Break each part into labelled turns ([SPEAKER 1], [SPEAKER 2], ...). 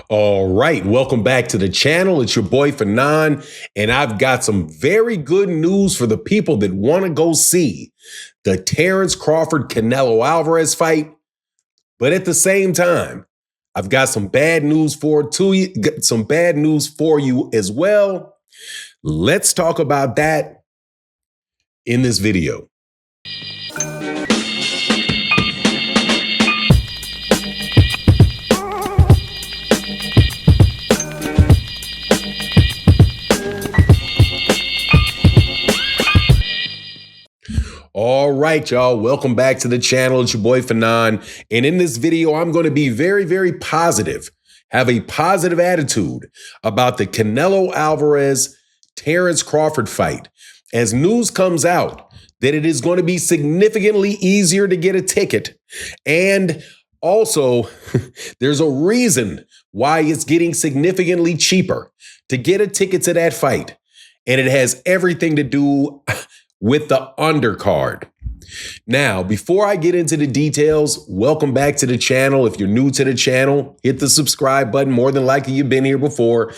[SPEAKER 1] All right, welcome back to the channel. It's your boy Fanon, and I've got some very good news for the people that want to go see the Terence Crawford Canelo Alvarez fight. But at the same time, I've got some bad news for you as well. Let's talk about that in this video. All right, y'all. Welcome back to the channel. It's your boy Fanon. And in this video, I'm going to be very, very positive, have a positive attitude about the Canelo Alvarez Terence Crawford fight. As news comes out that it is going to be significantly easier to get a ticket. And also, there's a reason why it's getting significantly cheaper to get a ticket to that fight. And it has everything to do with the undercard. Now, before I get into the details, welcome back to the channel. If you're new to the channel, hit the subscribe button. More than likely, you've been here before.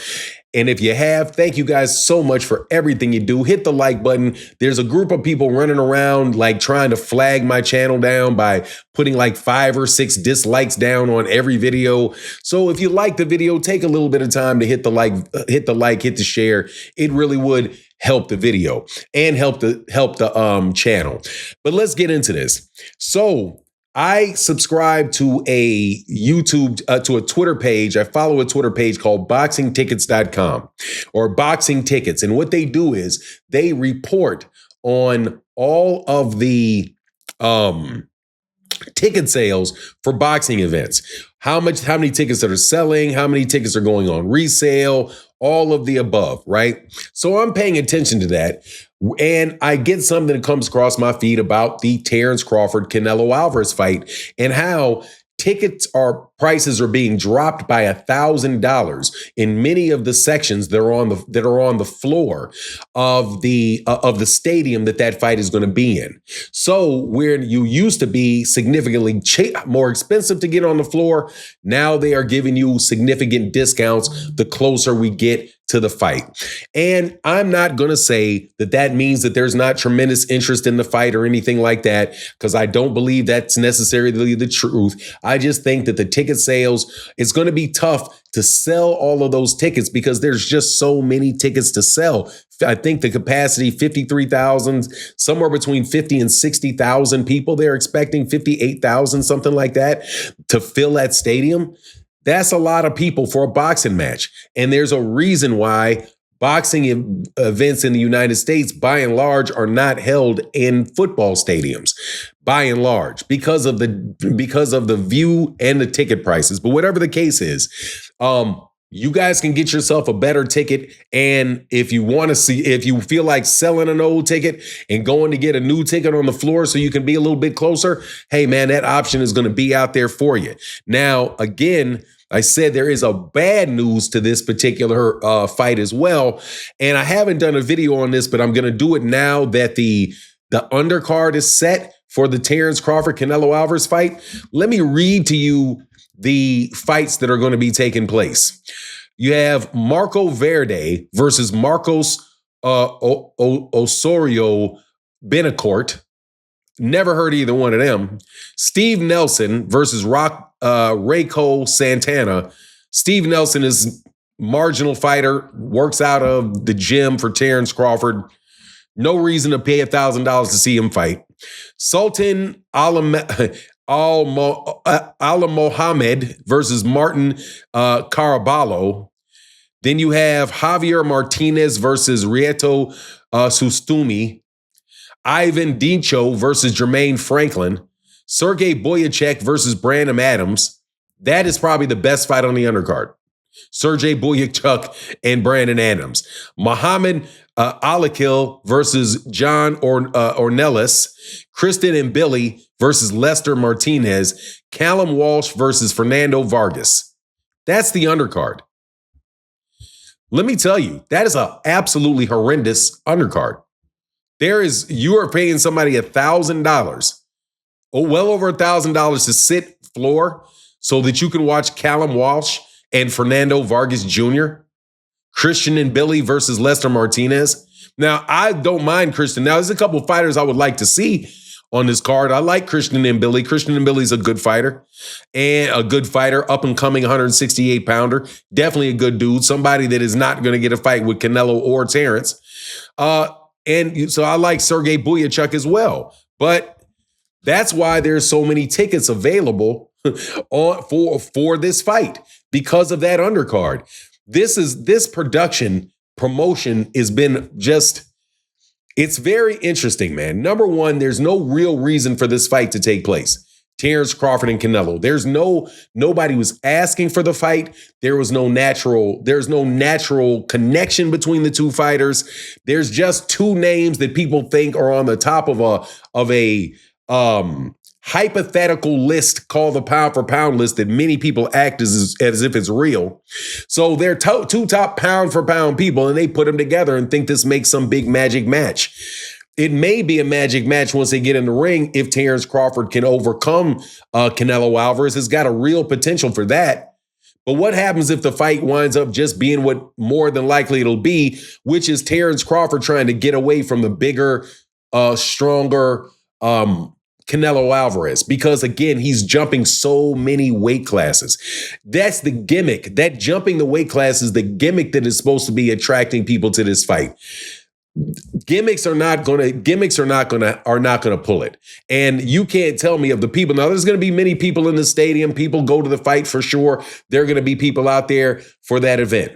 [SPEAKER 1] And if you have, thank you guys so much for everything you do. Hit the like button. There's a group of people running around like trying to flag my channel down by putting like 5 or 6 dislikes down on every video. So if you like the video, take a little bit of time to hit the share. It really would help the video and help the channel. But let's get into this. So I subscribe to a Twitter page. I follow a Twitter page called boxingtickets.com or Boxing Tickets. And what they do is they report on all of the ticket sales for boxing events. How many tickets that are selling, how many tickets are going on resale, all of the above, right? So I'm paying attention to that. And I get something that comes across my feed about the Terence Crawford Canelo Alvarez fight and how prices are being dropped by $1,000 in many of the sections that are on the floor of the stadium that fight is going to be in. So where you used to be significantly more expensive to get on the floor, now they are giving you significant discounts the closer we get to the fight. And I'm not going to say that means that there's not tremendous interest in the fight or anything like that, because I don't believe that's necessarily the truth. I just think that the ticket sales, it's going to be tough to sell all of those tickets because there's just so many tickets to sell. I think the capacity, 53,000, somewhere between 50 and 60,000 people. They're expecting 58,000, something like that, to fill that stadium. That's a lot of people for a boxing match. And there's a reason why boxing events in the United States, by and large, are not held in football stadiums, by and large, because of the view and the ticket prices. But whatever the case is, you guys can get yourself a better ticket. And if you feel like selling an old ticket and going to get a new ticket on the floor so you can be a little bit closer, hey man, that option is going to be out there for you. Now, again, I said there is a bad news to this particular fight as well. And I haven't done a video on this, but I'm going to do it now that the undercard is set for the Terence Crawford Canelo Alvarez fight. Let me read to you the fights that are going to be taking place. You have Marco Verde versus Marcos Osorio Benacourt. Never heard either one of them. Steve Nelson versus Rayco Santana. Steve Nelson is marginal fighter, works out of the gym for Terence Crawford. No reason to pay $1,000 to see him fight. Sultan Al Mohammed versus Martin Caraballo. Then you have Javier Martinez versus Rieto Sustumi. Ivan Dincho versus Jermaine Franklin. Sergey Boyachek versus Brandon Adams. That is probably the best fight on the undercard. Sergey Boyachuk and Brandon Adams. Muhammad Alakil versus John Ornelas. Kristen and Billy versus Lester Martinez. Callum Walsh versus Fernando Vargas. That's the undercard. Let me tell you, that is an absolutely horrendous undercard. You are paying somebody $1,000, well over $1,000 to sit floor so that you can watch Callum Walsh and Fernando Vargas Jr., Christian and Billy versus Lester Martinez. Now, I don't mind Christian. Now, there's a couple of fighters I would like to see on this card. I like Christian and Billy. Christian and Billy's a good fighter and a good fighter, up and coming 168 pounder. Definitely a good dude. Somebody that is not going to get a fight with Canelo or Terence. And so I like Sergey Buyachuk as well. But that's why there's so many tickets available for this fight, because of that undercard. This promotion has been just, it's very interesting, man. Number one, there's no real reason for this fight to take place. Terence Crawford and Canelo. Nobody was asking for the fight. There's no natural connection between the two fighters. There's just two names that people think are on the top of a hypothetical list called the pound for pound list that many people act as if it's real. So they're two top pound for pound people, and they put them together and think this makes some big magic match. It may be a magic match once they get in the ring if Terence Crawford can overcome Canelo Alvarez. It's got a real potential for that. But what happens if the fight winds up just being what more than likely it'll be, which is Terence Crawford trying to get away from the bigger, stronger Canelo Alvarez, because again, he's jumping so many weight classes. That's the gimmick. That jumping the weight class is the gimmick that is supposed to be attracting people to this fight. Gimmicks are not gonna pull it. And you can't tell me of the people. Now, there's gonna be many people in the stadium. People go to the fight for sure. There are gonna be people out there for that event.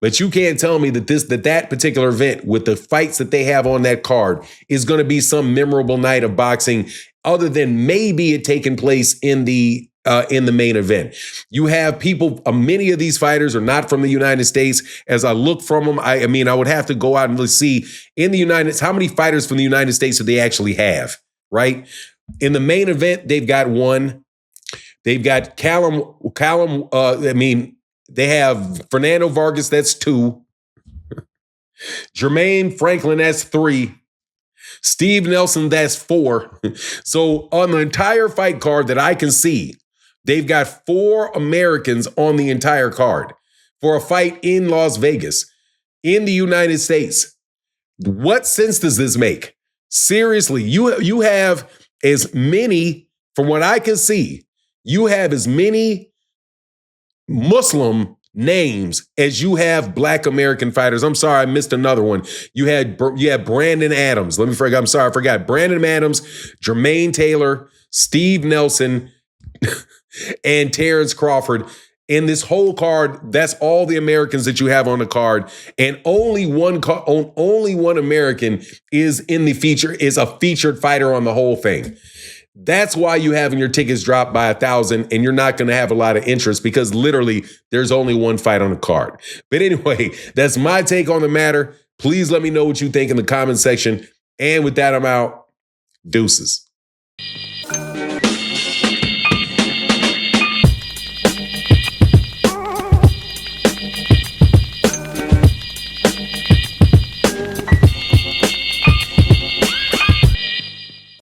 [SPEAKER 1] But you can't tell me that particular event with the fights that they have on that card is going to be some memorable night of boxing, other than maybe it taking place in the main event. You have people, many of these fighters are not from the United States. As I look from them, I mean, I would have to go out and see in the United States, how many fighters from the United States do they actually have, right? In the main event, they've got one. They've got they have Fernando Vargas, that's 2. Jermaine Franklin, that's 3. Steve Nelson, that's 4. So on the entire fight card that I can see, they've got 4 Americans on the entire card for a fight in Las Vegas, in the United States. What sense does this make? Seriously, you have as many, from what I can see, you have as many Muslim names as you have Black American fighters. I'm sorry, I missed another one. You had Brandon Adams. I forgot. Brandon Adams, Jermaine Taylor, Steve Nelson, and Terence Crawford. In this whole card, that's all the Americans that you have on the card, and only one American is in the feature, is a featured fighter on the whole thing. That's why you having your tickets dropped by 1,000, and you're not going to have a lot of interest, because literally there's only one fight on the card. But anyway, that's my take on the matter. Please let me know what you think in the comment section. And with that, I'm out. Deuces.